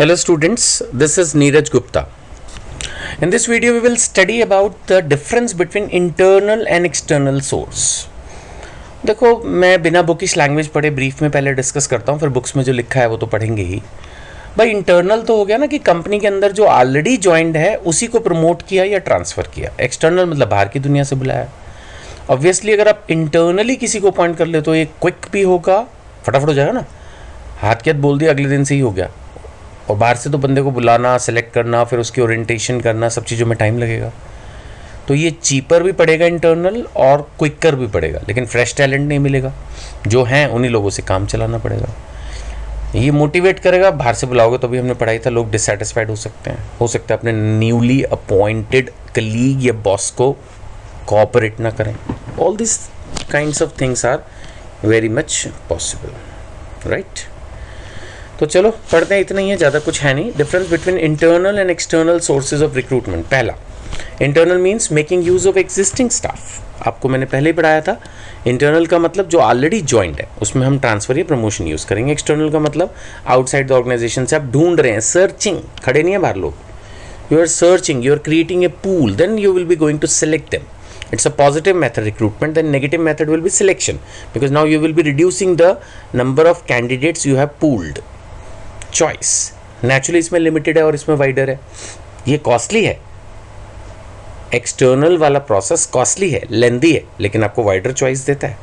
Hello students, this is Neeraj Gupta. In this video we will study about the difference between internal and external source. देखो मैं बिना bookish language पढ़े brief में पहले discuss करता हूँ, फिर बुक्स में जो लिखा है वो तो पढ़ेंगे ही. भाई इंटरनल तो हो गया ना कि कंपनी के अंदर जो ऑलरेडी ज्वाइंड है उसी को प्रमोट किया या ट्रांसफ़र किया. एक्सटर्नल मतलब बाहर की दुनिया से बुलाया. ऑब्वियसली अगर आप इंटरनली किसी को अपॉइंट कर ले तो ये क्विक भी होगा, फटाफट हो जाएगा ना, हाथ के हाथ बोल दिया अगले दिन से ही हो गया. और बाहर से तो बंदे को बुलाना, सेलेक्ट करना, फिर उसकी ओरिएंटेशन करना, सब चीज़ों में टाइम लगेगा. तो ये चीपर भी पड़ेगा इंटरनल और क्विकर भी पड़ेगा, लेकिन फ्रेश टैलेंट नहीं मिलेगा. जो हैं उन्हीं लोगों से काम चलाना पड़ेगा. ये मोटिवेट करेगा. बाहर से बुलाओगे तो भी हमने पढ़ाई था, लोग डिससेटिस्फाइड हो सकते हैं. हो सकता है अपने न्यूली अपॉइंटेड कलीग या बॉस को कोऑपरेट ना करें. All this kinds of things are very much possible, right. तो चलो पढ़ते हैं, इतना ही है, ज़्यादा कुछ है नहीं. Difference between internal and external sources of recruitment. पहला, internal means making use of existing staff. आपको मैंने पहले ही पढ़ाया था. इंटरनल का मतलब जो ऑलरेडी ज्वाइंट है उसमें हम ट्रांसफर या प्रमोशन यूज़ करेंगे. एक्सटर्नल का मतलब आउटसाइड द ऑर्गेनाइजेशन से आप ढूंढ रहे हैं, सर्चिंग, खड़े नहीं है बाहर लोग. You are searching, you are creating a pool, then you will be going to select them. It's a positive method recruitment, then negative method will be selection, because now you will be reducing the number of candidates you have pooled. Choice naturally इसमें limited है और इसमें wider है. ये costly है. External वाला process costly है, लेंदी है, लेकिन आपको वाइडर चॉइस देता है.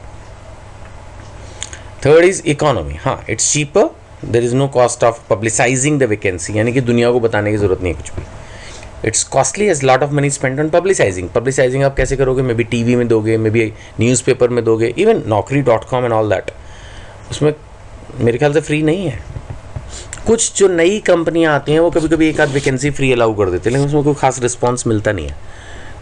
Third is economy. हाँ, it's cheaper, there is no cost of publicising the vacancy, यानी कि दुनिया को बताने की जरूरत नहीं है कुछ भी. It's costly, has lot of money spend on पब्लिसाइजिंग. पब्लिसाइजिंग आप कैसे करोगे? मे बी टीवी में दोगे, मे बी न्यूज़पेपर में दोगे, even naukri.com and all that. उसमें मेरे ख्याल से फ्री नहीं है. कुछ जो नई कंपनियां आती हैं वो कभी कभी एक आध वैकेंसी फ्री अलाउ कर देते हैं, लेकिन उसमें कोई खास रिस्पॉन्स मिलता नहीं है.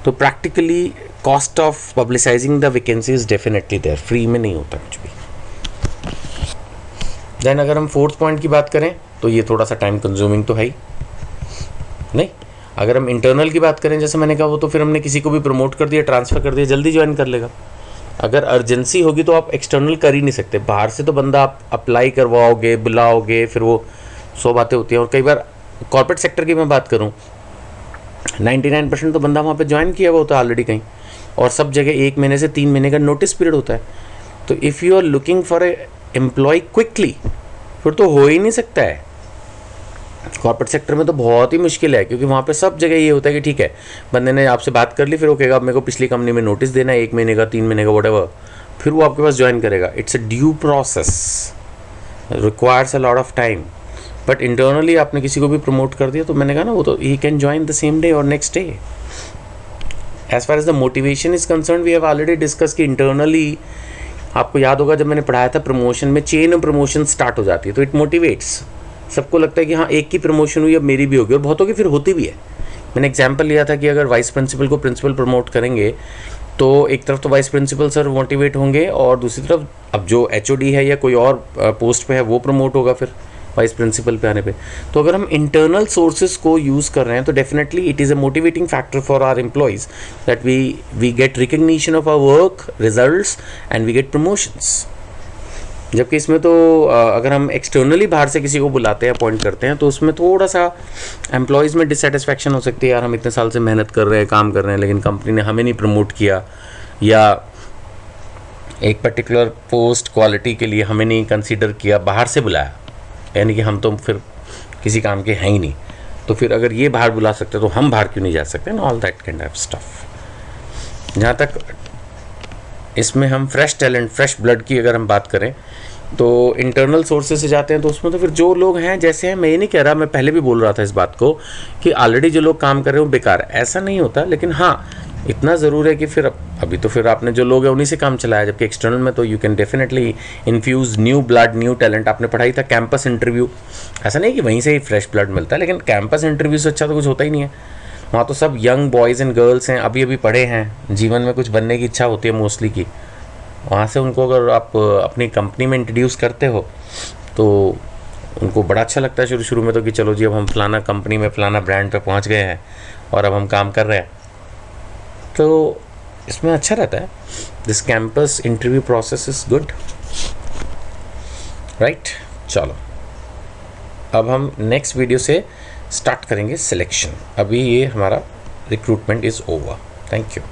तो practically cost of publicising the vacancy is definitely there. Free में नहीं होता कुछ भी. देन अगर हम फोर्थ पॉइंट की बात करें तो ये थोड़ा सा टाइम कंज्यूमिंग तो है ही नहीं. अगर हम इंटरनल की बात करें, जैसे मैंने कहा, वो तो फिर हमने किसी को भी प्रमोट कर दिया, ट्रांसफ़र कर दिया, जल्दी ज्वाइन कर लेगा. अगर अर्जेंसी होगी तो आप एक्सटर्नल कर ही नहीं सकते. बाहर से तो बंदा आप अप्लाई करवाओगे, बुलाओगे, फिर वो 100 बातें होती हैं. और कई बार कॉर्पोरेट सेक्टर की मैं बात करूं, 99% तो बंदा वहाँ पे ज्वाइन किया हुआ होता है ऑलरेडी कहीं, और सब जगह 1 महीने से 3 महीने का नोटिस पीरियड होता है. तो if you are looking for a employ quickly, फिर तो हो ही नहीं सकता है. कॉर्पोरेट सेक्टर में तो बहुत ही मुश्किल है, क्योंकि वहाँ पे सब जगह ये होता है कि ठीक है, बंदे ने आपसे बात कर ली, फिर वो कहेगा अब मेरे को पिछली कंपनी में नोटिस देना है 1 महीने का, 3 महीने का, व्हाटएवर, फिर वो आपके पास ज्वाइन करेगा. It's a due process, requires a lot of time. But internally आपने किसी को भी प्रमोट कर दिया तो मैंने कहा ना, वो तो ही can join the same day और next day. As far as the motivation is concern, we have already discuss कि इंटरनली, आपको याद होगा जब मैंने पढ़ाया था प्रमोशन में चेन ऑफ प्रमोशन स्टार्ट हो जाती है, तो इट मोटिवेट्स. सबको लगता है कि हाँ, एक की प्रमोशन हुई अब मेरी भी होगी, और बहुतों की फिर होती भी है. मैंने एग्जांपल लिया था कि अगर वाइस प्रिंसिपल को प्रिंसिपल प्रमोट करेंगे तो एक तरफ तो वाइस प्रिंसिपल सर मोटिवेट होंगे, और दूसरी तरफ अब जो HOD है या कोई और पोस्ट पे है वो प्रमोट होगा फिर वाइस प्रिंसिपल पे आने पे. तो अगर हम इंटरनल सोर्सेज को यूज़ कर रहे हैं तो definitely it is a motivating factor for our employees that we get recognition of our work results and we get promotions. जबकि इसमें तो अगर हम एक्सटर्नली बाहर से किसी को बुलाते हैं, अपॉइंट करते हैं, तो उसमें थोड़ा सा एम्प्लॉयज़ में डिससेटिस्फैक्शन हो सकती है. यार हम इतने साल से मेहनत कर रहे हैं, काम कर रहे हैं, लेकिन कंपनी ने हमें नहीं प्रमोट किया, या एक पर्टिकुलर पोस्ट क्वालिटी के लिए हमें नहीं कंसीडर किया, बाहर से बुलाया, यानी कि हम तो फिर किसी काम के हैं ही नहीं. तो फिर अगर ये बाहर बुला सकते तो हम बाहर क्यों नहीं जा सकते ना, all that kind of stuff. जहाँ तक इसमें हम फ्रेश टैलेंट, फ्रेश ब्लड की अगर हम बात करें तो इंटरनल सोर्सेज से जाते हैं, तो उसमें तो फिर जो लोग हैं जैसे हैं, मैं ये नहीं कह रहा, मैं पहले भी बोल रहा था इस बात को कि ऑलरेडी जो लोग काम कर रहे हो बेकार है, ऐसा नहीं होता. लेकिन हाँ, इतना ज़रूर है कि फिर अभी तो फिर आपने जो लोग हैं उन्हीं से काम चलाया, जबकि एक्सटर्नल में तो you can definitely infuse new blood, new talent. आपने पढ़ाई था कैंपस इंटरव्यू, ऐसा नहीं कि वहीं से ही फ्रेश ब्लड मिलता है, लेकिन कैंपस इंटरव्यू से अच्छा तो कुछ होता ही नहीं है. वहाँ तो सब यंग बॉयज़ एंड गर्ल्स हैं, अभी अभी पढ़े हैं, जीवन में कुछ बनने की इच्छा होती है मोस्टली की. वहाँ से उनको अगर आप अपनी कंपनी में इंट्रोड्यूस करते हो तो उनको बड़ा अच्छा लगता है शुरू में तो, कि चलो जी अब हम फलाना कंपनी में फलाना ब्रांड पे पहुँच गए हैं और अब हम काम कर रहे हैं. तो इसमें अच्छा रहता है. This campus interview process is good, right. चलो अब हम नेक्स्ट वीडियो से स्टार्ट करेंगे सिलेक्शन। अभी ये हमारा recruitment is over. Thank you.